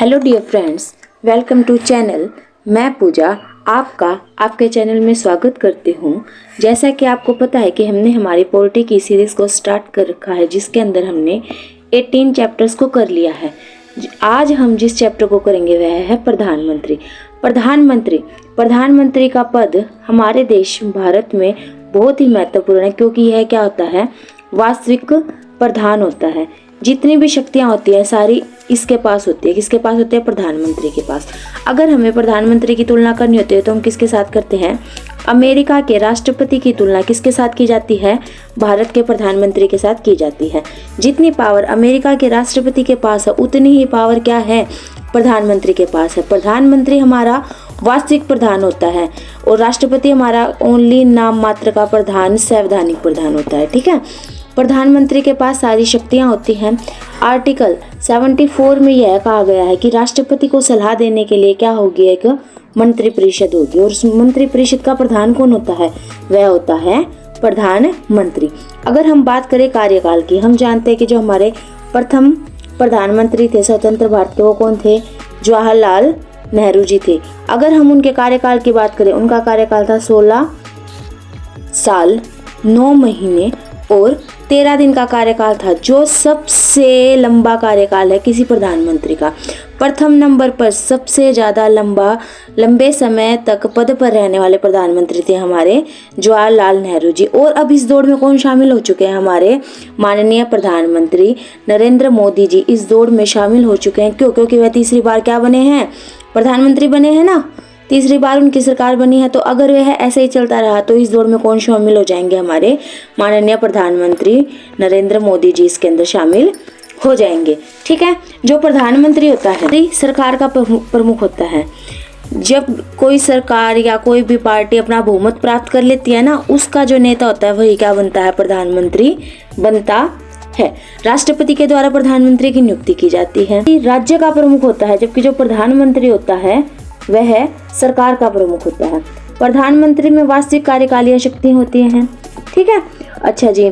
Hello dear friends, welcome to channel. मैं पूजा आपके channel में स्वागत करती हूँ। जैसा कि आपको पता है कि हमने हमारी पॉलिटी की सीरीज़ को स्टार्ट कर रखा है, जिसके अंदर हमने 18 चैप्टर्स को कर लिया है। आज हम जिस चैप्टर को करेंगे वह है प्रधानमंत्री। प्रधानमंत्री का पद हमारे देश भारत में बहुत ही महत्वपूर्ण है, क्योंकि यह क्या होता है, वास्तविक प्रधान होता है। जितनी भी शक्तियां होती है सारी इसके पास होती है। किसके पास होती है? प्रधानमंत्री के पास। अगर हमें प्रधानमंत्री की तुलना करनी होती है तो हम किसके साथ करते हैं? अमेरिका के राष्ट्रपति की तुलना किसके साथ की जाती है? भारत के प्रधानमंत्री के साथ की जाती है। जितनी पावर अमेरिका के राष्ट्रपति के पास है, उतनी ही पावर क्या है? प्रधानमंत्री के पास है। प्रधानमंत्री हमारा वास्तविक प्रधान होता है और राष्ट्रपति हमारा ओनली नाम मात्र का प्रधान, संवैधानिक प्रधान होता है। ठीक है। प्रधानमंत्री के पास सारी शक्तियां होती हैं। आर्टिकल 74 में यह कहा गया है कि राष्ट्रपति को सलाह देने के लिए क्या होगी? एक मंत्रिपरिषद होगी, और उस मंत्रिपरिषद का प्रधान कौन होता है? वह होता है प्रधानमंत्री। अगर हम बात करें कार्यकाल की, हम जानते हैं कि जो हमारे प्रथम प्रधानमंत्री थे स्वतंत्र भारत के, वो कौन थे? जवाहरलाल नेहरू जी थे। अगर हम उनके कार्यकाल की बात करें, उनका कार्यकाल था 16 साल 9 महीने और 13 दिन का कार्यकाल था, जो सबसे लंबा कार्यकाल है किसी प्रधानमंत्री का। प्रथम नंबर पर सबसे ज़्यादा लंबे समय तक पद पर रहने वाले प्रधानमंत्री थे हमारे जवाहरलाल नेहरू जी। और अब इस दौड़ में कौन शामिल हो चुके हैं? हमारे माननीय प्रधानमंत्री नरेंद्र मोदी जी इस दौड़ में शामिल हो चुके हैं। क्यों? क्योंकि वह तीसरी बार क्या बने हैं? प्रधानमंत्री बने हैं ना। तीसरी बार उनकी सरकार बनी है। तो अगर वह ऐसे ही चलता रहा तो इस दौड़ में कौन शामिल हो जाएंगे? हमारे माननीय प्रधानमंत्री नरेंद्र मोदी जी इसके अंदर शामिल हो जाएंगे। ठीक है। जो प्रधानमंत्री होता है सरकार का प्रमुख होता है। जब कोई सरकार या कोई भी पार्टी अपना बहुमत प्राप्त कर लेती है ना, उसका जो नेता होता है वही क्या बनता है? प्रधानमंत्री बनता है। राष्ट्रपति के द्वारा प्रधानमंत्री की नियुक्ति की जाती है। राज्य का प्रमुख होता है, जबकि जो प्रधानमंत्री होता है वह सरकार का प्रमुख होता है। प्रधानमंत्री में वास्तविक कार्यकालीय शक्ति होती हैं। ठीक है। अच्छा जी,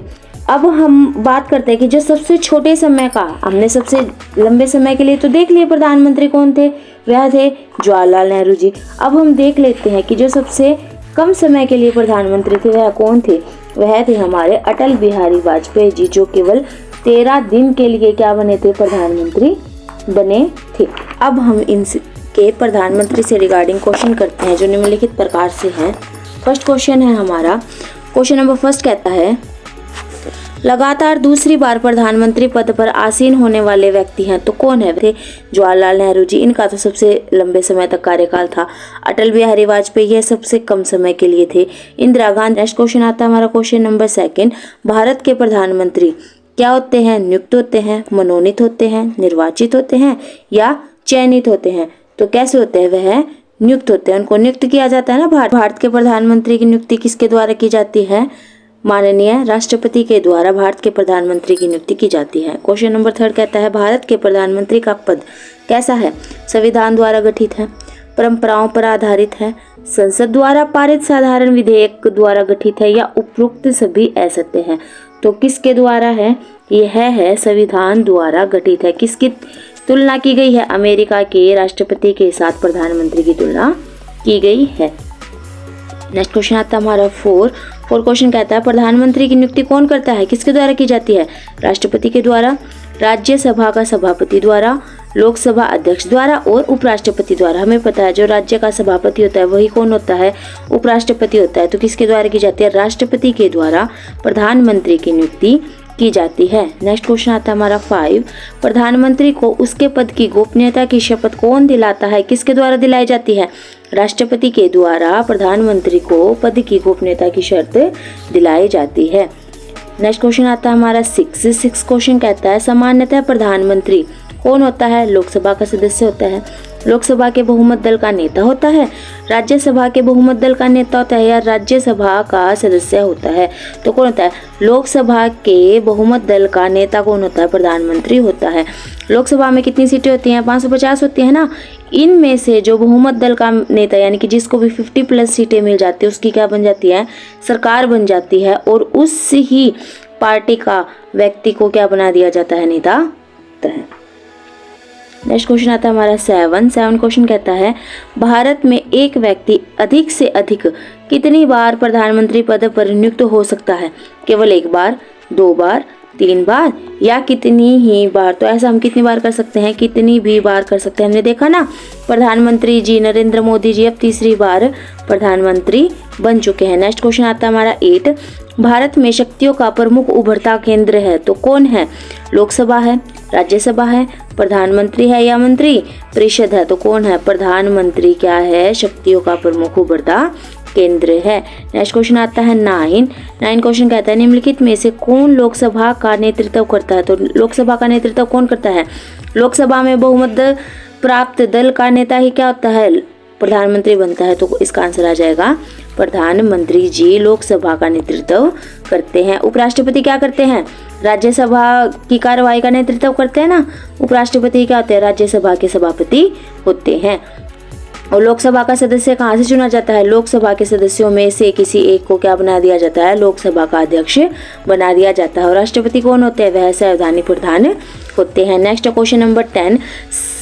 अब हम बात करते हैं कि जो सबसे छोटे समय का, हमने सबसे लंबे समय के लिए तो देख लिए प्रधानमंत्री कौन थे, वह थे जवाहरलाल नेहरू जी। अब हम देख लेते हैं कि जो सबसे कम समय के लिए प्रधानमंत्री थे वह कौन थे? वह थे हमारे अटल बिहारी वाजपेयी जी, जो केवल 13 दिन के लिए क्या बने थे? प्रधानमंत्री बने थे। अब हम के प्रधानमंत्री से रिगार्डिंग क्वेश्चन करते हैं, जो निम्नलिखित प्रकार से हैं। फर्स्ट क्वेश्चन है हमारा, क्वेश्चन नंबर फर्स्ट कहता है, लगातार दूसरी बार प्रधानमंत्री पद पर आसीन होने वाले व्यक्ति हैं तो कौन है? थे जवाहरलाल नेहरू जी, इनका तो सबसे लंबे समय तक कार्यकाल था। अटल बिहारी वाजपेयी ये सबसे कम समय के लिए थे। इंदिरा गांधी। नेक्स्ट क्वेश्चन आता है हमारा क्वेश्चन नंबर सेकंड, भारत के प्रधानमंत्री क्या होते हैं? नियुक्त होते हैं, मनोनीत होते हैं, निर्वाचित होते हैं या चयनित होते हैं? तो कैसे होते हैं? वह नियुक्त होते हैं, उनको नियुक्त किया जाता है ना। भारत के प्रधानमंत्री की नियुक्ति किसके द्वारा की जाती है? माननीय राष्ट्रपति के द्वारा भारत के प्रधानमंत्री की नियुक्ति की जाती है। क्वेश्चन नंबर थर्ड कहता है, भारत के प्रधानमंत्री का पद कैसा है? संविधान द्वारा गठित है, परंपराओं पर आधारित है, संसद द्वारा पारित साधारण विधेयक द्वारा गठित है या उपरोक्त सभी असत्य है? तो किसके द्वारा है? यह है संविधान द्वारा गठित है। किसकी तुलना की गई है? अमेरिका के राष्ट्रपति के साथ प्रधानमंत्री की तुलना की गई है। नेक्स्ट क्वेश्चन आता है हमारा फोर क्वेश्चन कहता है, प्रधानमंत्री की नियुक्ति कौन करता है? किसके द्वारा की जाती है? राष्ट्रपति के द्वारा, राज्यसभा का सभापति द्वारा, लोकसभा अध्यक्ष द्वारा और उपराष्ट्रपति द्वारा। हमें पता है जो राज्य का सभापति होता है वही कौन होता है? उपराष्ट्रपति होता है। तो किसके द्वारा की जाती है? राष्ट्रपति के द्वारा प्रधानमंत्री की नियुक्ति की जाती है। नेक्स्ट क्वेश्चन आता है हमारा 5, प्रधानमंत्री को उसके पद की गोपनीयता की शपथ कौन दिलाता है? किसके द्वारा दिलाई जाती है? राष्ट्रपति के द्वारा प्रधानमंत्री को पद की गोपनीयता की शर्त दिलाई जाती है। नेक्स्ट क्वेश्चन आता है हमारा 6 क्वेश्चन कहता है, सामान्यतः प्रधानमंत्री कौन होता है? लोकसभा का सदस्य होता है, लोकसभा के बहुमत दल का नेता होता है, राज्यसभा के बहुमत दल का नेता होता है या राज्यसभा का सदस्य होता है? तो कौन होता है? लोकसभा के बहुमत दल का नेता कौन होता है? प्रधानमंत्री होता है। लोकसभा में कितनी सीटें होती हैं? 550 होती है ना। इनमें से जो बहुमत दल का नेता यानी कि जिसको भी 50+ सीटें मिल जाती है, उसकी क्या बन जाती है? सरकार बन जाती है, और उस ही पार्टी का व्यक्ति को क्या बना दिया जाता है? नेता होता है। नेक्स्ट क्वेश्चन आता है हमारा 7 क्वेश्चन कहता है भारत में एक व्यक्ति अधिक से अधिक कितनी बार प्रधानमंत्री पद पर नियुक्त हो सकता है? केवल 1 बार, 2 बार, 3 बार या कितनी ही बार? तो ऐसा हम कितनी बार कर सकते हैं? कितनी भी बार कर सकते हैं। हमने देखा ना प्रधानमंत्री जी नरेंद्र मोदी जी अब तीसरी बार प्रधानमंत्री बन चुके हैं। नेक्स्ट क्वेश्चन आता है हमारा 8, भारत में शक्तियों का प्रमुख उभरता केंद्र है तो कौन है? लोकसभा है, राज्यसभा है, प्रधानमंत्री है या मंत्री परिषद है? तो कौन है? प्रधानमंत्री क्या है? शक्तियों का प्रमुख उभरता केंद्र है। नेक्स्ट क्वेश्चन आता है 9 क्वेश्चन कहता है निम्नलिखित में से कौन लोकसभा का नेतृत्व करता है? तो लोकसभा का नेतृत्व कौन करता है? लोकसभा में बहुमत प्राप्त दल का नेता ही क्या होता है? प्रधानमंत्री बनता है। तो इसका आंसर आ जाएगा प्रधानमंत्री जी लोकसभा का नेतृत्व करते हैं। उपराष्ट्रपति क्या करते हैं? राज्यसभा की कार्यवाही का नेतृत्व करते हैं ना। उपराष्ट्रपति क्या होते हैं? राज्यसभा के सभापति होते हैं। और लोकसभा का सदस्य कहाँ से चुना जाता है? लोकसभा के सदस्यों में से किसी एक को क्या बना दिया जाता है? लोकसभा का अध्यक्ष बना दिया जाता है। और राष्ट्रपति कौन होते हैं? वह संवैधानिक प्रधान होते हैं। नेक्स्ट क्वेश्चन नंबर 10,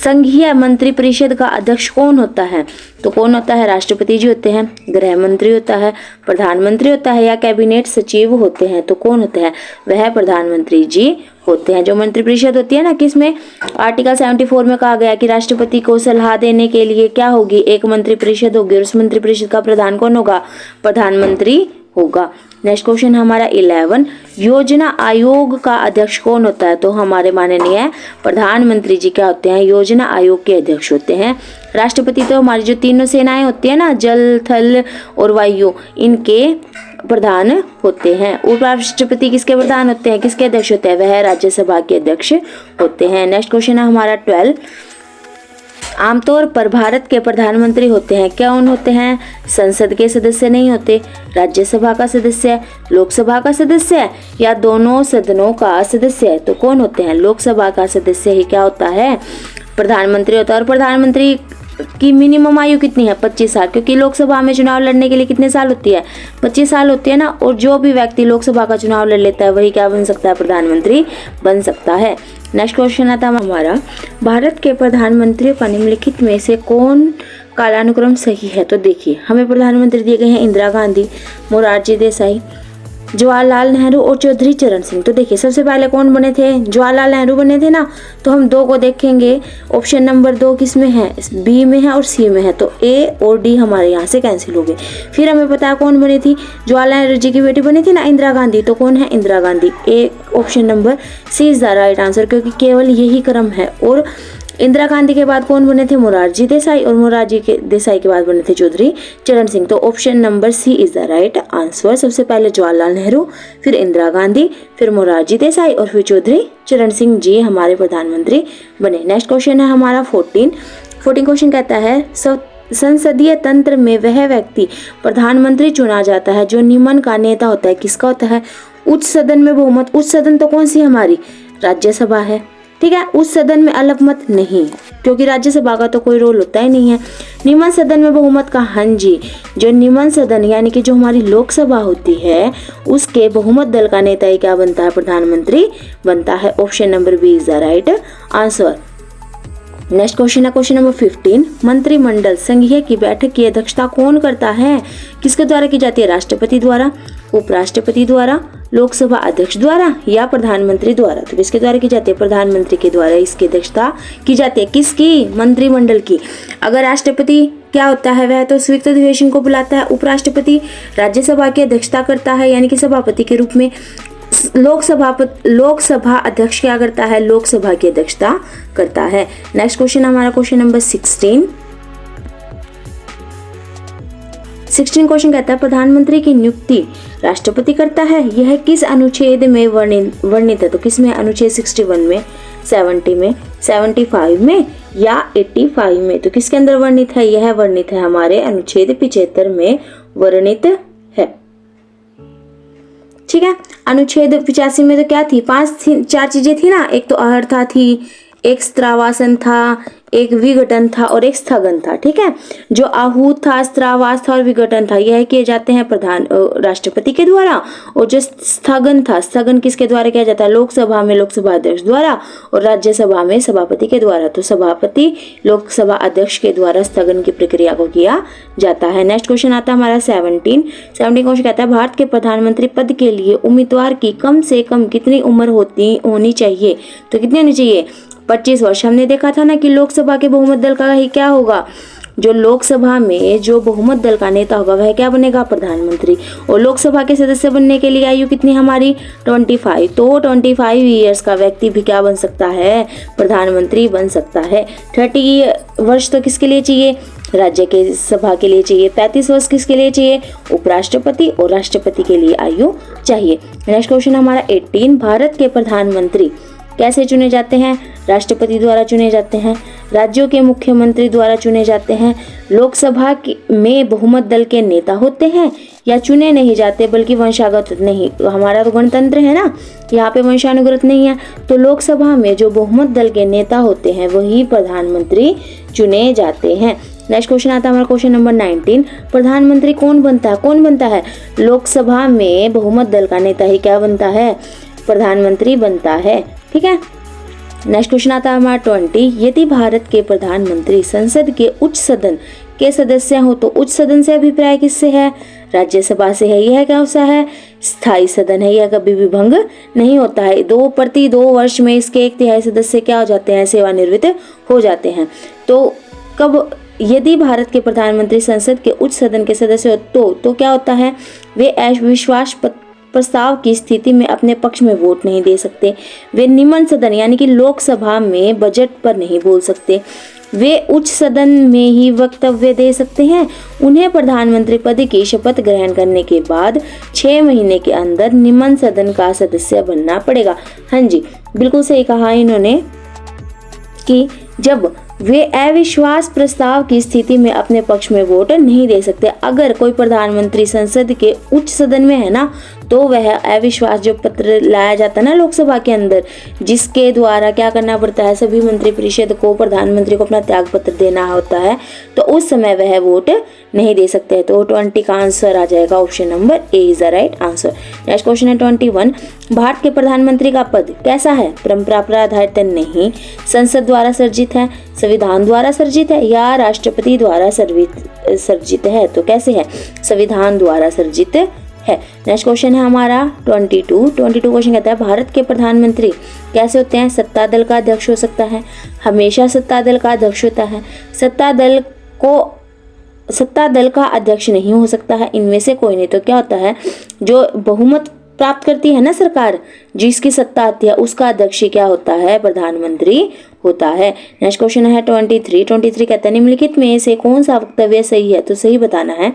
संघीय मंत्री परिषद का अध्यक्ष कौन होता है? तो कौन होता है? राष्ट्रपति जी होते हैं, गृह मंत्री होता है, प्रधानमंत्री होता है या कैबिनेट सचिव होते हैं? तो कौन होते हैं? वह प्रधानमंत्री जी होते हैं। जो मंत्रिपरिषद होती है ना, किसमें आर्टिकल 74 में कहा गया कि राष्ट्रपति को सलाह देने के लिए क्या होगी? एक मंत्रिपरिषद होगी और उस मंत्रिपरिषद का प्रधान कौन होगा? प्रधानमंत्री होगा। नेक्स्ट क्वेश्चन हमारा 11, योजना आयोग का अध्यक्ष कौन होता है? तो हमारे माननीय प्रधानमंत्री जी क्या होते हैं? योजना आयोग के अध्यक्ष होते हैं। राष्ट्रपति तो हमारी जो तीनों सेनाएं होती है ना, जल, थल और वायु, इनके प्रधान होते हैं। उपराष्ट्रपति किसके प्रधान होते हैं? किसके अध्यक्ष होते हैं? वह राज्यसभा के अध्यक्ष होते हैं। नेक्स्ट क्वेश्चन है हमारा 12, आमतौर पर भारत के प्रधानमंत्री होते हैं, कौन होते हैं? संसद के सदस्य नहीं होते, राज्यसभा का सदस्य, लोकसभा का सदस्य या दोनों सदनों का सदस्य? तो कौन होते हैं? लोकसभा का सदस्य ही क्या होता है? प्रधानमंत्री होता है। और प्रधानमंत्री की मिनिमम आयु कितनी है? 25 साल, क्योंकि लोकसभा में चुनाव लड़ने के लिए कितने साल होती है? 25 साल होती है ना। और जो भी व्यक्ति लोकसभा का चुनाव लड़ लेता है वही क्या बन सकता है? प्रधानमंत्री बन सकता है। नेक्स्ट क्वेश्चन आता है हमारा, भारत के प्रधानमंत्रियों का निम्नलिखित में से कौन कालानुक्रम सही है? तो देखिए हमें प्रधानमंत्री दिए गए हैं इंदिरा गांधी, मोरारजी देसाई, जवाहरलाल नेहरू और चौधरी चरण सिंह। तो देखिए सबसे पहले कौन बने थे? जवाहरलाल नेहरू बने थे ना। तो हम 2 को देखेंगे, ऑप्शन नंबर 2 किस में है? बी में है और सी में है। तो ए और डी हमारे यहाँ से कैंसिल हो गए। फिर हमें पता है कौन बनी थी? जवाहरलाल नेहरू जी की बेटी बनी थी ना इंदिरा गांधी। तो कौन है? इंदिरा गांधी। ए option number C is the right answer, क्योंकि केवल यही क्रम है। और इंदिरा गांधी के बाद कौन बने थे? मोरारजी देसाई, और मोरारजी के देसाई के बाद बने थे चौधरी चरण सिंह। तो option number C is the right answer. सबसे पहले जवाहरलाल नेहरू, फिर इंदिरा गांधी, फिर मोरारजी देसाई और फिर चौधरी चरण सिंह जी हमारे प्रधानमंत्री बने। नेक्स्ट क्वेश्चन है हमारा 14 क्वेश्चन कहता है संसदीय तंत्र में वह व्यक्ति प्रधानमंत्री चुना जाता है जो निम्न का नेता होता है। किसका होता है? उच्च सदन में बहुमत। उच्च सदन तो कौन सी हमारी? राज्यसभा है, ठीक है। उस सदन में अल्पमत नहीं, क्योंकि राज्यसभा का तो कोई रोल होता ही नहीं है। निम्न सदन में बहुमत का, हाँ जी, जो निम्न सदन यानी कि जो हमारी लोकसभा होती है उसके बहुमत दल का नेता ही क्या बनता है? प्रधानमंत्री बनता है। Option number B is the right answer. Next question है क्वेश्चन नंबर 15, मंत्रिमंडल संघीय की बैठक की अध्यक्षता कौन करता है? किसके द्वारा की जाती है? राष्ट्रपति द्वारा, उपराष्ट्रपति द्वारा, लोकसभा अध्यक्ष द्वारा या प्रधानमंत्री द्वारा? तो किसके द्वारा की जाती है? प्रधानमंत्री के द्वारा इसकी अध्यक्षता की जाती है। किसकी? मंत्रिमंडल की। अगर राष्ट्रपति क्या होता है? वह तो संयुक्त अधिवेशन को बुलाता है। उपराष्ट्रपति राज्यसभा की अध्यक्षता करता है यानी कि सभापति के रूप में। लोकसभा अध्यक्ष क्या करता है? लोकसभा की अध्यक्षता करता है। नेक्स्ट क्वेश्चन हमारा क्वेश्चन नंबर 16 क्वेश्चन कहता है प्रधानमंत्री की नियुक्ति राष्ट्रपति करता है। यह किस अनुच्छेद में वर्णित है? तो किस में? अनुच्छेद 61 में, 70 में, 75 में या 85 में? तो किसके अंदर वर्णित है? यह वर्णित है हमारे अनुच्छेद 75 में वर्णित है, ठीक है। अनुच्छेद 85 में तो क्या थी? 4 चीजें थी ना। एक तो अर्हता थी, एक स्त्रावासन था, एक विघटन था और एक स्थगन था। ठीक है, जो आहूत था, स्त्रावास था और विघटन था, यह किए जाते हैं राष्ट्रपति के द्वारा। और जो स्थगन था, स्थगन किसके द्वारा किया जाता है? लोकसभा में लोकसभा अध्यक्ष द्वारा और राज्यसभा में सभापति के द्वारा। तो सभापति लोकसभा अध्यक्ष के द्वारा स्थगन की प्रक्रिया को किया जाता है। नेक्स्ट क्वेश्चन आता है हमारा 17 क्वेश्चन कहता है भारत के प्रधानमंत्री पद के लिए उम्मीदवार की कम से कम कितनी उम्र होनी चाहिए? तो कितनी होनी चाहिए? 25 वर्ष। हमने देखा था ना कि लोकसभा के बहुमत दल का ही क्या होगा, जो लोकसभा में जो बहुमत दल का नेता होगा वह क्या बनेगा? प्रधानमंत्री। और लोकसभा के सदस्य बनने के लिए आयु कितनी हमारी? 25। तो 25 ईयर्स का व्यक्ति भी क्या बन सकता है? प्रधानमंत्री बन सकता है। 30 वर्ष तो किसके लिए चाहिए? राज्य के सभा के लिए चाहिए। 35 वर्ष किसके लिए चाहिए? उपराष्ट्रपति और राष्ट्रपति के लिए आयु चाहिए। नेक्स्ट क्वेश्चन हमारा 18 भारत के प्रधानमंत्री कैसे चुने जाते हैं? राष्ट्रपति द्वारा चुने जाते हैं, राज्यों के मुख्यमंत्री द्वारा चुने जाते हैं, लोकसभा में बहुमत दल के नेता होते हैं या चुने नहीं जाते बल्कि वंशागत नहीं। हमारा तो गणतंत्र है ना, यहाँ पे वंशानुगत नहीं है। तो लोकसभा में जो बहुमत दल के नेता होते हैं वही प्रधानमंत्री चुने जाते हैं। नेक्स्ट क्वेश्चन आता है हमारा क्वेश्चन नंबर 19 प्रधानमंत्री कौन बनता है? कौन बनता है? लोकसभा में बहुमत दल का नेता ही क्या बनता है? प्रधानमंत्री बनता है। ठीक है, नेक्स्ट क्वेश्चन आता है हमारा 20 यदि भारत के प्रधानमंत्री संसद के उच्च सदन के सदस्य हो तो उच्च सदन से अभिप्राय किससे है? राज्यसभा से है। यह कौन सा है? स्थायी सदन है, यह कभी भी भंग नहीं होता है। 2 वर्ष में इसके 1/3 सदस्य क्या हो जाते हैं? सेवानिवृत्त हो जाते हैं। तो कब यदि भारत के प्रधानमंत्री संसद के उच्च सदन के सदस्य हो तो क्या होता है? वे अविश्वास प्रस्ताव की स्थिति में अपने पक्ष में वोट नहीं दे सकते। वे निम्न सदन यानी कि लोकसभा में बजट पर नहीं बोल सकते। वे उच्च सदन में ही वक्तव्य दे सकते हैं। उन्हें प्रधानमंत्री पद की शपथ ग्रहण करने के बाद 6 महीने के अंदर निम्न सदन का सदस्य बनना पड़ेगा। हाँ जी, बिल्कुल सही कहा इन्होंने कि जब वे अविश्वास प्रस्ताव की स्थिति में अपने पक्ष में वोट नहीं दे सकते। अगर कोई प्रधानमंत्री संसद के उच्च सदन में है ना तो वह अविश्वास जो पत्र लाया जाता है ना लोकसभा के अंदर, जिसके द्वारा क्या करना पड़ता है? सभी मंत्रिपरिषद को प्रधानमंत्री को अपना त्याग पत्र देना होता है, तो उस समय वह वोट नहीं दे सकते। तो 20 का आंसर आ जाएगा option number A is the right answer. Next question है 21 भारत के प्रधानमंत्री का पद कैसा है? परंपरा पर आधारित नहीं, संसद द्वारा सर्जित है, संविधान द्वारा सर्जित है या राष्ट्रपति द्वारा सर्जित है? तो कैसे है? संविधान द्वारा सर्जित है। नेक्स्ट क्वेश्चन है हमारा 22 क्वेश्चन कहता है भारत के प्रधानमंत्री कैसे होते हैं? सत्ता दल का अध्यक्ष हो सकता है, हमेशा सत्ता दल का अध्यक्ष होता है, सत्ता दल का अध्यक्ष नहीं हो सकता है, इनमें से कोई नहीं। तो क्या होता है? जो बहुमत प्राप्त करती है ना सरकार, जिसकी सत्ता आती है उसका अध्यक्ष क्या होता है? प्रधानमंत्री होता है। नेक्स्ट क्वेश्चन है 23 कहता है निम्नलिखित में से कौन सा वक्तव्य सही है? तो सही बताना है।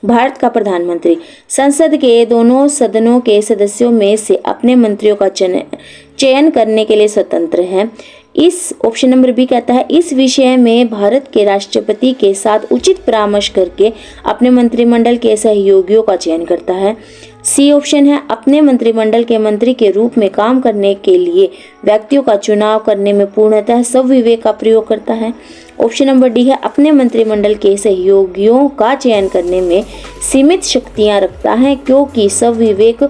भारत का प्रधानमंत्री संसद के दोनों सदनों के सदस्यों में से अपने मंत्रियों का चयन करने के लिए स्वतंत्र है। इस ऑप्शन नंबर बी कहता है इस विषय में भारत के राष्ट्रपति के साथ उचित परामर्श करके अपने मंत्रिमंडल के सहयोगियों का चयन करता है। सी ऑप्शन है अपने मंत्रिमंडल के मंत्री के रूप में काम करने के लिए व्यक्तियों का चुनाव करने में पूर्णतः स्वविवेक का प्रयोग करता है। ऑप्शन नंबर डी है अपने मंत्रिमंडल के सहयोगियों का चयन करने में सीमित शक्तियां रखता है क्योंकि स्वविवेक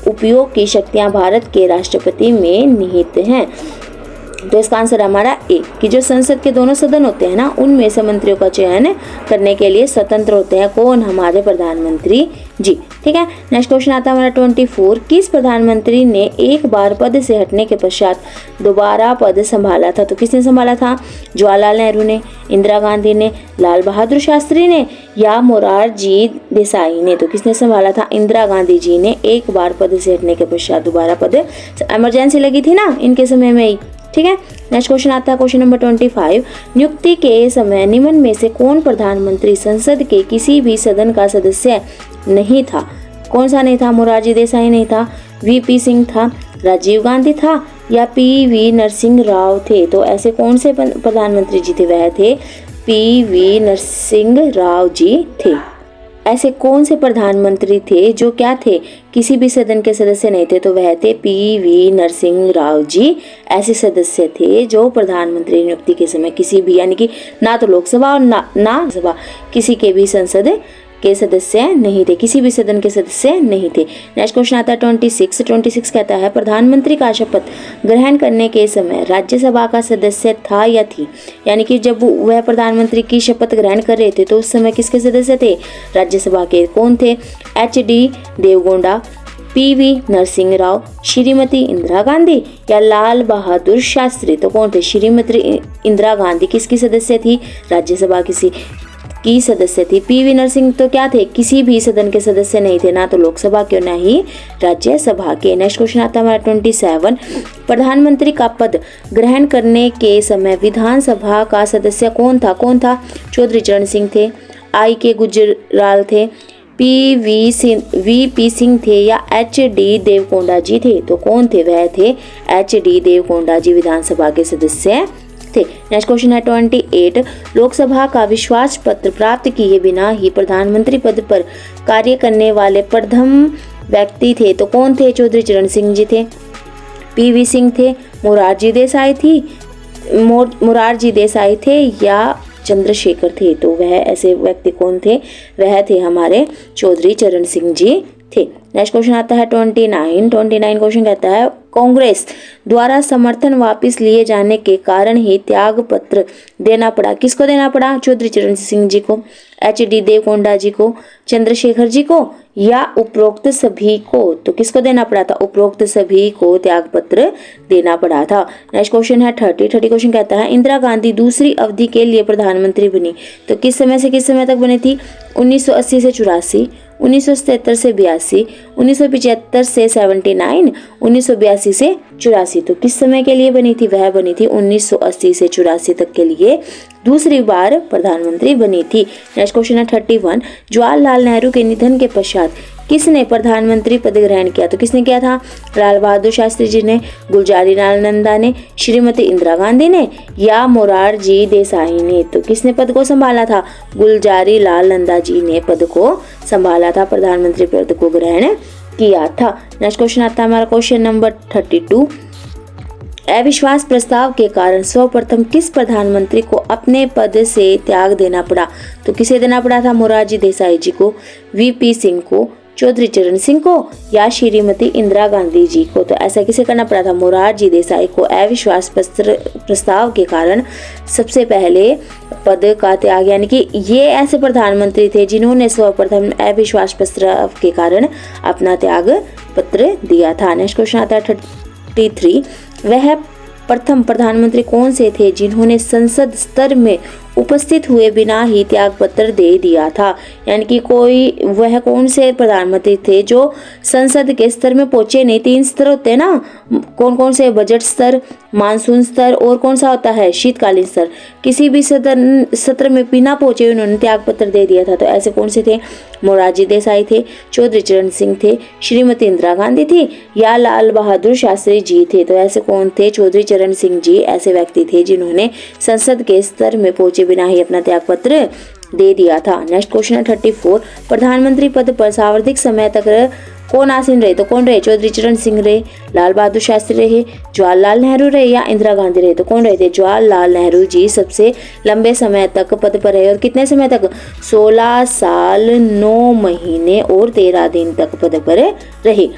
उपयोग की शक्तियां भारत के राष्ट्रपति में निहित हैं। तो इसका आंसर हमारा ए कि जो संसद के दोनों सदन होते हैं ना उनमें से मंत्रियों का चयन करने के लिए स्वतंत्र होते हैं। कौन? हमारे प्रधानमंत्री जी। ठीक है, नेक्स्ट क्वेश्चन आता है हमारा 24 किस प्रधानमंत्री ने एक बार पद से हटने के पश्चात दोबारा पद संभाला था? तो किसने संभाला था? जवाहरलाल नेहरू ने, इंदिरा गांधी ने, लाल बहादुर शास्त्री ने या मोरारजी देसाई ने? तो किसने संभाला था? इंदिरा गांधी जी ने एक बार पद से हटने के पश्चात दोबारा पद, इमरजेंसी लगी थी ना इनके समय में ही। ठीक है, नेक्स्ट क्वेश्चन आता है क्वेश्चन नंबर 25 नियुक्ति के समय निम्न में से कौन प्रधानमंत्री संसद के किसी भी सदन का सदस्य नहीं था? कौन सा नहीं था? मोरारजी देसाई नहीं था, वीपी सिंह था, राजीव गांधी था या पीवी नरसिंह राव थे? तो ऐसे कौन से प्रधानमंत्री जी थे? वह थे पीवी नरसिंह राव जी थे। ऐसे कौन से प्रधानमंत्री थे जो क्या थे, किसी भी सदन के सदस्य नहीं थे? तो वह थे पी.वी. नरसिंह राव जी। ऐसे सदस्य थे जो प्रधानमंत्री नियुक्ति के समय किसी भी, यानी कि ना तो लोकसभा और ना सभा, किसी के भी संसद के सदस्य नहीं थे, किसी भी सदन के सदस्य नहीं थे। नेक्स्ट क्वेश्चन आता है 26 कहता है प्रधानमंत्री का शपथ ग्रहण करने के समय राज्यसभा का सदस्य था या थी? यानी कि जब वह प्रधानमंत्री की शपथ ग्रहण कर रहे थे तो उस समय किसके सदस्य थे? राज्यसभा के। कौन थे? एच.डी. देवगौड़ा, पी.वी. नरसिंह राव, श्रीमती इंदिरा गांधी या लाल बहादुर शास्त्री? तो कौन थे? श्रीमती इंदिरा गांधी किसकी सदस्य थी? राज्यसभा की सदस्य थी। पी.वी. नरसिंह तो क्या थे? किसी भी सदन के सदस्य नहीं थे, ना तो लोकसभा के ना ही राज्यसभा के। नेक्स्ट क्वेश्चन आता है हमारा 27, प्रधानमंत्री का पद ग्रहण करने के समय विधानसभा का सदस्य कौन था? चौधरी चरण सिंह थे, I.K. गुजराल थे, वी.पी. सिंह थे या एच.डी. देवगौड़ा जी थे? तो कौन थे? वह थे एच.डी. देवगौड़ा जी विधानसभा के सदस्य थे। नेक्स्ट क्वेश्चन है 28, लोकसभा का विश्वास पत्र प्राप्त किए बिना ही प्रधानमंत्री पद पर कार्य करने वाले प्रथम व्यक्ति थे? तो कौन थे? चौधरी चरण सिंह जी थे, पी.वी. सिंह थे, मोरारजी देसाई थे या चंद्रशेखर थे? तो वह ऐसे व्यक्ति कौन थे? वह थे हमारे चौधरी चरण सिंह जी थे। नेक्स्ट क्वेश्चन आता है 29 क्वेश्चन कहता है कांग्रेस द्वारा समर्थन वापस लिए जाने के कारण ही त्याग पत्र देना पड़ा। किसको देना पड़ा? चौधरी चरण सिंह जी को, एच.डी. देवगौड़ा जी को, चंद्रशेखर जी को या उपरोक्त सभी को? तो किसको देना पड़ा था? उपरोक्त सभी को त्याग पत्र देना पड़ा था। नेक्स्ट क्वेश्चन है 30 क्वेश्चन कहता है इंदिरा गांधी दूसरी अवधि के लिए प्रधानमंत्री बनी तो किस समय से किस समय तक बनी थी? 1980 से 84, 1977 से 82, 1975 से 79, 1982 से 84। तो किस समय के लिए बनी थी? वह बनी थी 1980 से 84 तक के लिए दूसरी बार प्रधानमंत्री बनी थी। नेक्स्ट क्वेश्चन है 31, जवाहरलाल नेहरू के निधन के पश्चात किसने प्रधानमंत्री पद ग्रहण किया? तो किसने किया था? लाल बहादुर शास्त्री जी ने, गुलजारी लाल नंदा ने, श्रीमती इंदिरा गांधी ने या मोरारजी देसाई ने? तो किसने पद को संभाला था? गुलजारी लाल नंदा जी ने पद को संभाला था, प्रधानमंत्री पद को ग्रहण किया था। नेक्स्ट क्वेश्चन आता है हमारा क्वेश्चन नंबर 32, अविश्वास प्रस्ताव के कारण सर्वप्रथम किस प्रधानमंत्री को अपने पद से त्याग देना पड़ा? तो किसे देना पड़ा था? मोरारजी देसाई जी को, वी.पी. सिंह को, चौधरी चरण सिंह को या श्रीमती इंदिरा गांधी जी को? तो ऐसा किसे करना पड़ा था? मोरारजी देसाई को अविश्वास प्रस्ताव के कारण सबसे पहले पद का त्याग, यानी कि ये ऐसे प्रधानमंत्री थे जिन्होंने सर्वप्रथम अविश्वास प्रस्ताव के कारण अपना त्याग पत्र दिया था। नेक्स्ट क्वेश्चन आता है 33, वह प्रथम प्रधानमंत्री कौन से थे जिन्होंने संसद स्तर में उपस्थित हुए बिना ही त्याग पत्र दे दिया था? यानी कि वह कौन से प्रधानमंत्री थे जो संसद के स्तर में पहुंचे नहीं? 3 स्तर होते हैं ना, कौन से? बजट स्तर, मानसून स्तर और कौन सा होता है? शीतकालीन स्तर। किसी भी सत्र में बिना पहुंचे उन्होंने त्याग पत्र दे दिया था। तो ऐसे कौन से थे? मोरारजी देसाई थे, चौधरी चरण सिंह थे, श्रीमती इंदिरा गांधी थी या लाल बहादुर शास्त्री जी थे? तो ऐसे कौन थे? चौधरी चरण सिंह जी ऐसे व्यक्ति थे जिन्होंने संसद के स्तर में पहुंचे बिना ही अपना त्याग पत्र दे दिया था। नेक्स्ट क्वेश्चन है 34, प्रधानमंत्री पद पर सर्वाधिक समय तक कौन आसीन रहे? तो कौन रहे? चौधरी चरण सिंह रहे, लाल बहादुर शास्त्री रहे, जवाहरलाल नेहरू रहे या इंदिरा गांधी रहे? तो कौन रहे थे? जवाहरलाल नेहरू जी सबसे लंबे समय तक पद पर रहे। और कितने समय तक? 16 साल 9 महीने और 13 दिन तक पद पर रहे।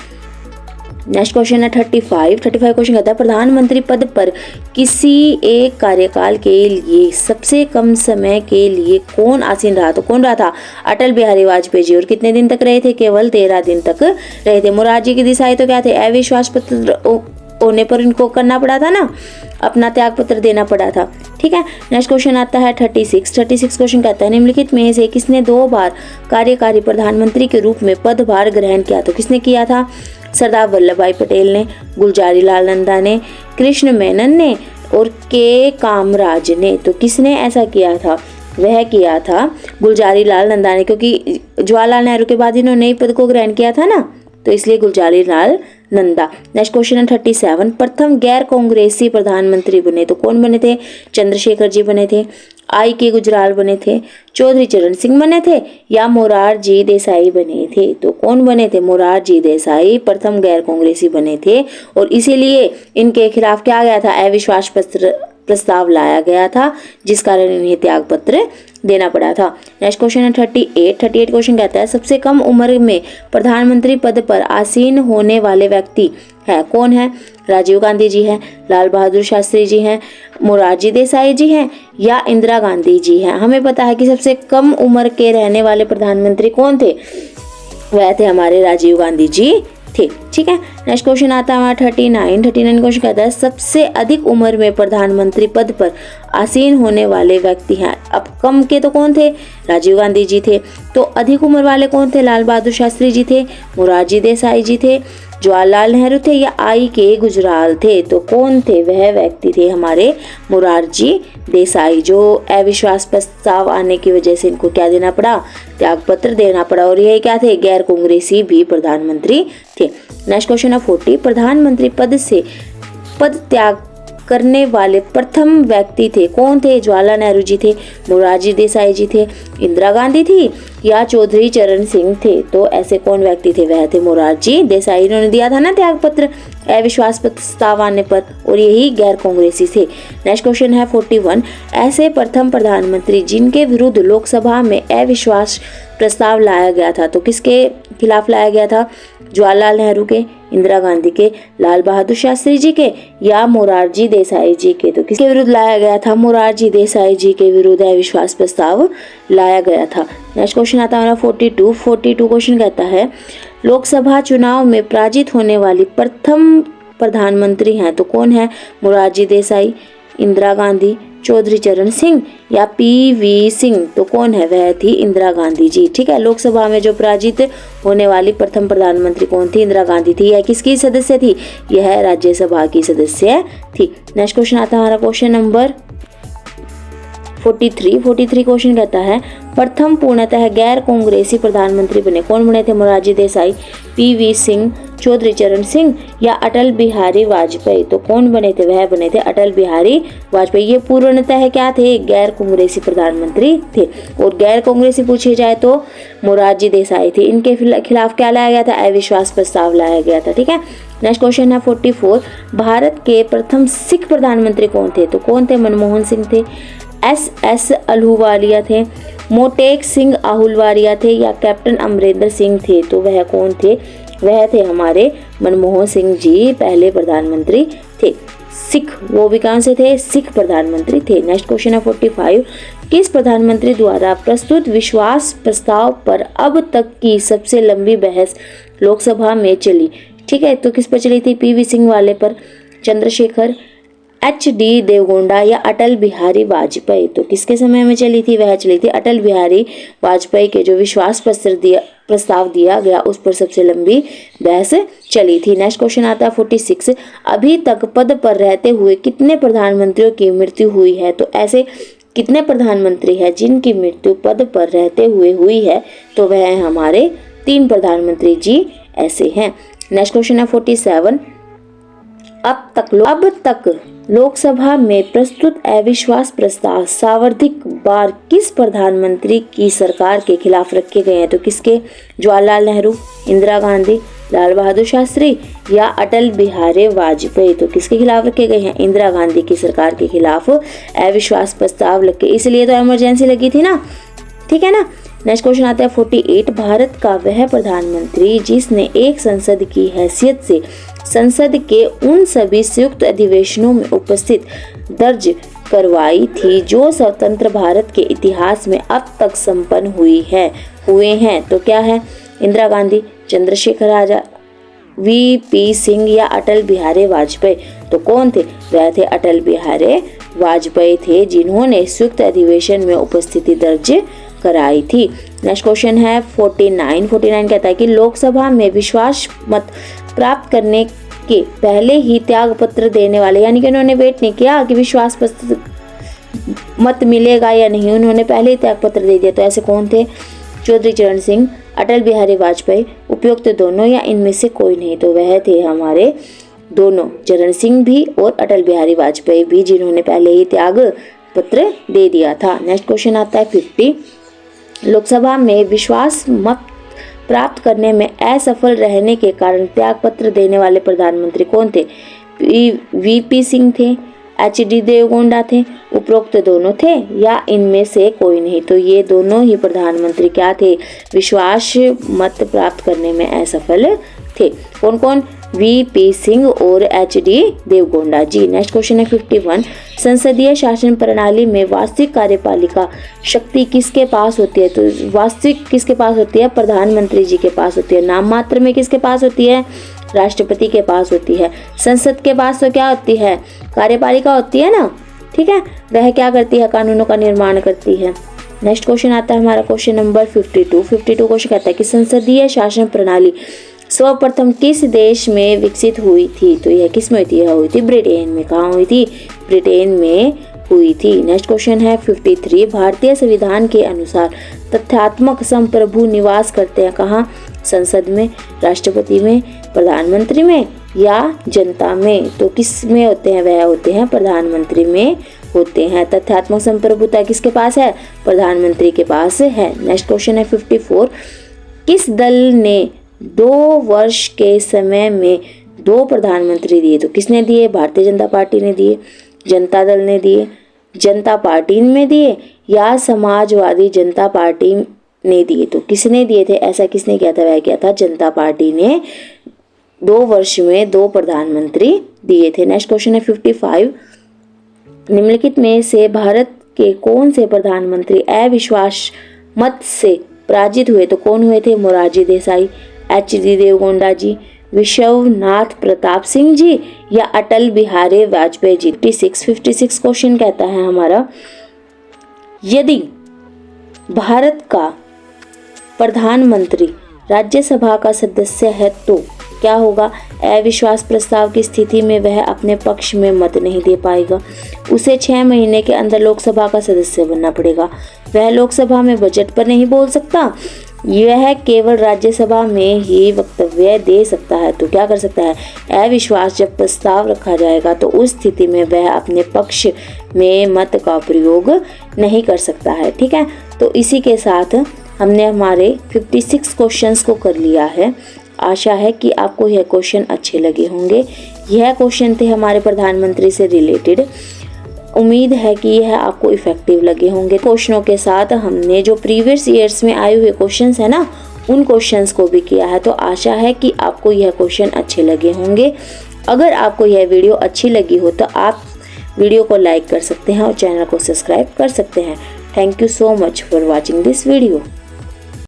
नेक्स्ट क्वेश्चन है 35 क्वेश्चन कहता है प्रधानमंत्री पद पर किसी एक कार्यकाल के लिए सबसे कम समय के लिए कौन आसीन रहा? तो कौन रहा था? अटल बिहारी वाजपेयी जी। और कितने दिन तक रहे थे? केवल 13 दिन तक रहे थे। मोरारजी की देसाई तो क्या थे? अविश्वास पत्र होने पर इनको करना पड़ा था ना, अपना त्याग पत्र देना पड़ा था। ठीक है। नेक्स्ट क्वेश्चन आता है 36 क्वेश्चन कहता है निम्नलिखित में से किसने 2 बार कार्यकारी प्रधानमंत्री के रूप में पदभार ग्रहण किया? तो किसने किया था? सरदार वल्लभ भाई पटेल ने, गुलजारी लाल नंदा ने, कृष्ण मेनन ने और के कामराज ने। तो किसने ऐसा किया था? वह किया था गुलजारी लाल नंदा ने, क्योंकि जवाहरलाल नेहरू के बाद इन्होंने नई पद को ग्रहण किया था ना, तो इसलिए गुलजारी लाल नंदा। नेक्स्ट क्वेश्चन है 37, प्रथम गैर कांग्रेसी प्रधानमंत्री बने तो कौन बने थे? चंद्रशेखर जी बने थे, आई के गुजराल बने थे, चौधरी चरण सिंह बने थे या मोरारजी देसाई बने थे? तो कौन बने थे? मोरारजी देसाई प्रथम गैर कांग्रेसी बने थे और इसीलिए इनके खिलाफ क्या गया था? अविश्वास प्रस्ताव लाया गया था, जिस कारण इन्हें त्याग पत्र देना पड़ा था। नेक्स्ट क्वेश्चन है 38 क्वेश्चन कहता है सबसे कम उम्र में प्रधानमंत्री पद पर आसीन होने वाले व्यक्ति है कौन है? राजीव गांधी जी हैं, लाल बहादुर शास्त्री जी हैं, मोरारजी देसाई जी हैं या इंदिरा गांधी जी हैं? हमें पता है कि सबसे कम उम्र के रहने वाले प्रधानमंत्री कौन थे? वह थे हमारे राजीव गांधी जी थे। ठीक है, नेक्स्ट क्वेश्चन आता है हमारा 39 क्वेश्चन कहता है सबसे अधिक उम्र में प्रधानमंत्री पद पर आसीन होने वाले व्यक्ति हैं। अब कम के तो कौन थे? राजीव गांधी जी थे। तो अधिक उम्र वाले कौन थे? लाल बहादुर शास्त्री जी थे, मोरारजी देसाई जी थे, जवाहरलाल नेहरू थे या आई के गुजराल थे? तो कौन थे? वह व्यक्ति थे हमारे मोरारजी देसाई, जो अविश्वास प्रस्ताव आने की वजह से इनको क्या देना पड़ा? त्याग पत्र देना पड़ा। और ये क्या थे? गैर कांग्रेसी भी प्रधानमंत्री थे। नेक्स्ट क्वेश्चन है 40 प्रधानमंत्री पद से पद त्याग करने वाले प्रथम व्यक्ति थे कौन थे? जवाहरलाल नेहरू जी थे, मोरारजी देसाई जी थे, इंदिरा गांधी थी या चौधरी चरण सिंह थे? तो ऐसे कौन व्यक्ति थे? वह थे मोरारजी देसाई। इन्होंने दिया था ना त्याग पत्र अविश्वास प्रस्ताव आने पर, और यही गैर कांग्रेसी थे। नेक्स्ट क्वेश्चन है 41 ऐसे प्रथम प्रधानमंत्री जिनके विरुद्ध लोकसभा में अविश्वास प्रस्ताव लाया गया था, तो किसके खिलाफ लाया गया था? जवाहरलाल नेहरू के, इंदिरा गांधी के, लाल बहादुर शास्त्री जी के या मोरारजी देसाई जी के? तो किसके विरुद्ध लाया गया था? मोरारजी देसाई जी के विरुद्ध अविश्वास प्रस्ताव लाया गया था। नेक्स्ट क्वेश्चन आता है 42 क्वेश्चन कहता है लोकसभा चुनाव में पराजित होने वाली प्रथम प्रधानमंत्री हैं तो कौन है? मोरारजी देसाई, इंदिरा गांधी, चौधरी चरण सिंह या पीवी सिंह? तो कौन है? वह थी इंदिरा गांधी जी। ठीक है, लोकसभा में जो पराजित होने वाली प्रथम प्रधानमंत्री कौन थी? इंदिरा गांधी थी। यह किसकी सदस्य थी? यह राज्यसभा की सदस्य थी। नेक्स्ट क्वेश्चन आता है हमारा क्वेश्चन नंबर 43 क्वेश्चन कहता है प्रथम पूर्णतः गैर कांग्रेसी प्रधानमंत्री बने कौन बने थे? मोरारजी देसाई, पीवी सिंह, चौधरी चरण सिंह या अटल बिहारी वाजपेयी? तो कौन बने थे? वह बने थे अटल बिहारी वाजपेयी। ये पूर्णतः क्या थे? गैर कांग्रेसी प्रधानमंत्री थे। और गैर कांग्रेसी पूछे जाए तो मोरारजी देसाई थे। इनके खिलाफ क्या लाया गया था? अविश्वास प्रस्ताव लाया गया था। ठीक है, नेक्स्ट क्वेश्चन है 44 भारत के प्रथम सिख प्रधानमंत्री कौन थे? तो कौन थे? मनमोहन सिंह थे, एस अहलूवालिया थे, मोटेक सिंह अहलूवालिया थे या कैप्टन अमरिंदर सिंह थे? तो वह कौन थे? वह थे हमारे मनमोहन सिंह जी पहले प्रधानमंत्री थे। सिख, वो भी कौन से थे? सिख प्रधानमंत्री थे। नेक्स्ट क्वेश्चन है 45 किस प्रधानमंत्री द्वारा प्रस्तुत विश्वास प्रस्ताव पर अब तक की सबसे लंबी बहस लोकसभा में चली? ठीक है, तो किस पर चली थी? पीवी सिंह वाले पर, चंद्रशेखर, HD देवगौड़ा या अटल बिहारी वाजपेयी? तो किसके समय में चली थी? वह चली थी अटल बिहारी वाजपेयी के जो विश्वास प्रस्ताव दिया गया उस पर सबसे लंबी बहस चली थी। नेक्स्ट क्वेश्चन आता है 46 अभी तक पद पर रहते हुए कितने प्रधानमंत्रियों की मृत्यु हुई है? तो ऐसे कितने प्रधानमंत्री हैं जिनकी मृत्यु पद पर रहते हुए हुई है? तो वह हमारे 3 प्रधानमंत्री जी ऐसे हैं। नेक्स्ट क्वेश्चन है 47 अब तक लोकसभा में प्रस्तुत अविश्वास प्रस्ताव सर्वाधिक बार किस प्रधानमंत्री की सरकार के खिलाफ रखे गए हैं? तो किसके? जवाहरलाल नेहरू, इंदिरा गांधी, लाल बहादुर शास्त्री या अटल बिहारी वाजपेयी? तो किसके खिलाफ रखे गए हैं? इंदिरा गांधी की सरकार के खिलाफ अविश्वास प्रस्ताव लगे, इसलिए तो इमरजेंसी लगी थी ना। ठीक है ना। नेक्स्ट क्वेश्चन आता है 48 भारत का वह प्रधानमंत्री जिसने एक संसद की हैसियत से संसद के उन सभी संयुक्त अधिवेशनों में उपस्थित दर्ज करवाई थी जो स्वतंत्र भारत के इतिहास में अब तक संपन्न हुए हैं? तो क्या है? इंदिरा गांधी, चंद्रशेखर आजाद, VP सिंह या अटल बिहारी वाजपेयी? तो कौन थे? वह थे अटल बिहारी वाजपेयी थे जिन्होंने संयुक्त अधिवेशन में उपस्थिति दर्ज कराई थी। नेक्स्ट क्वेश्चन है 49 कहता है कि लोकसभा में विश्वास मत प्राप्त करने के पहले ही त्याग पत्र देने वाले, यानी कि उन्होंने वेट नहीं किया कि विश्वास मत मिलेगा या नहीं, उन्होंने पहले ही त्याग पत्र दे दिया। तो ऐसे कौन थे? चौधरी चरण सिंह, अटल बिहारी वाजपेयी, उपयुक्त दोनों या इनमें से कोई नहीं? तो वह थे हमारे दोनों, चरण सिंह भी और अटल बिहारी वाजपेयी भी, जिन्होंने पहले ही त्याग त्यागपत्र दे दिया था। नेक्स्ट क्वेश्चन आता है 50। लोकसभा में विश्वास मत प्राप्त करने में असफल रहने के कारण त्यागपत्र देने वाले प्रधानमंत्री कौन थे? वीपी सिंह थे, एचडी देवगौड़ा थे, उपरोक्त दोनों थे या इनमें से कोई नहीं? तो ये दोनों ही प्रधानमंत्री क्या थे? विश्वास मत प्राप्त करने में असफल थे। कौन कौन? वीपी सिंह और एचडी देवगौड़ा जी। नेक्स्ट क्वेश्चन है 51। संसदीय शासन प्रणाली में वास्तविक कार्यपालिका शक्ति किसके पास होती है? तो वास्तविक किसके पास होती है? प्रधानमंत्री जी के पास होती है। नाम मात्र में किसके पास होती है? राष्ट्रपति के पास होती है। संसद के पास तो क्या होती है? कार्यपालिका होती है ना, ठीक है। वह क्या करती है? कानूनों का निर्माण करती है। नेक्स्ट क्वेश्चन आता है हमारा क्वेश्चन नंबर 52। क्वेश्चन कहता है कि संसदीय शासन प्रणाली सर्वप्रथम किस देश में विकसित हुई थी? तो यह किस में हुई थी? यह हुई थी ब्रिटेन में। कहाँ हुई थी? ब्रिटेन में हुई थी। नेक्स्ट क्वेश्चन है 53। भारतीय संविधान के अनुसार तथ्यात्मक संप्रभु निवास करते हैं कहाँ? संसद में, राष्ट्रपति में, प्रधानमंत्री में या जनता में? तो किस में होते हैं? वह होते हैं प्रधानमंत्री में होते हैं। तथ्यात्मक संप्रभुता किसके पास है? प्रधानमंत्री के पास है। नेक्स्ट क्वेश्चन है 54। किस दल ने 2 वर्ष के समय में 2 प्रधानमंत्री दिए? तो किसने दिए? भारतीय जनता पार्टी ने दिए, जनता दल ने दिए, जनता पार्टी में दिए या समाजवादी जनता पार्टी ने दिए? तो किसने दिए थे? ऐसा किसने किया था? वह किया था जनता पार्टी ने 2 वर्ष में 2 प्रधानमंत्री दिए थे। नेक्स्ट क्वेश्चन है 55। निम्नलिखित में से भारत के कौन से प्रधानमंत्री अविश्वास मत से पराजित हुए? तो कौन हुए थे? मोरारजी देसाई, एचडी देवगौड़ा जी, विश्वनाथ प्रताप सिंह जी या अटल बिहारी वाजपेयी जी। 56 क्वेश्चन कहता है हमारा, यदि भारत का प्रधानमंत्री राज्यसभा का सदस्य है तो क्या होगा? अविश्वास प्रस्ताव की स्थिति में वह अपने पक्ष में मत नहीं दे पाएगा। उसे 6 महीने के अंदर लोकसभा का सदस्य बनना पड़ेगा। वह लोकसभा में बजट पर नहीं बोल सकता, यह केवल राज्यसभा में ही वक्तव्य दे सकता है। तो क्या कर सकता है? अविश्वास जब प्रस्ताव रखा जाएगा तो उस स्थिति में वह अपने पक्ष में मत का प्रयोग नहीं कर सकता है, ठीक है। तो इसी के साथ हमने हमारे 56 क्वेश्चंस को कर लिया है। आशा है कि आपको यह क्वेश्चन अच्छे लगे होंगे। यह क्वेश्चन थे हमारे प्रधानमंत्री से रिलेटेड। उम्मीद है कि यह आपको इफेक्टिव लगे होंगे। क्वेश्चनों के साथ हमने जो प्रीवियस ईयर्स में आए हुए क्वेश्चंस है ना, उन क्वेश्चंस को भी किया है। तो आशा है कि आपको यह क्वेश्चन अच्छे लगे होंगे। अगर आपको यह वीडियो अच्छी लगी हो तो आप वीडियो को लाइक कर सकते हैं और चैनल को सब्सक्राइब कर सकते हैं। Thank you so much for watching this video.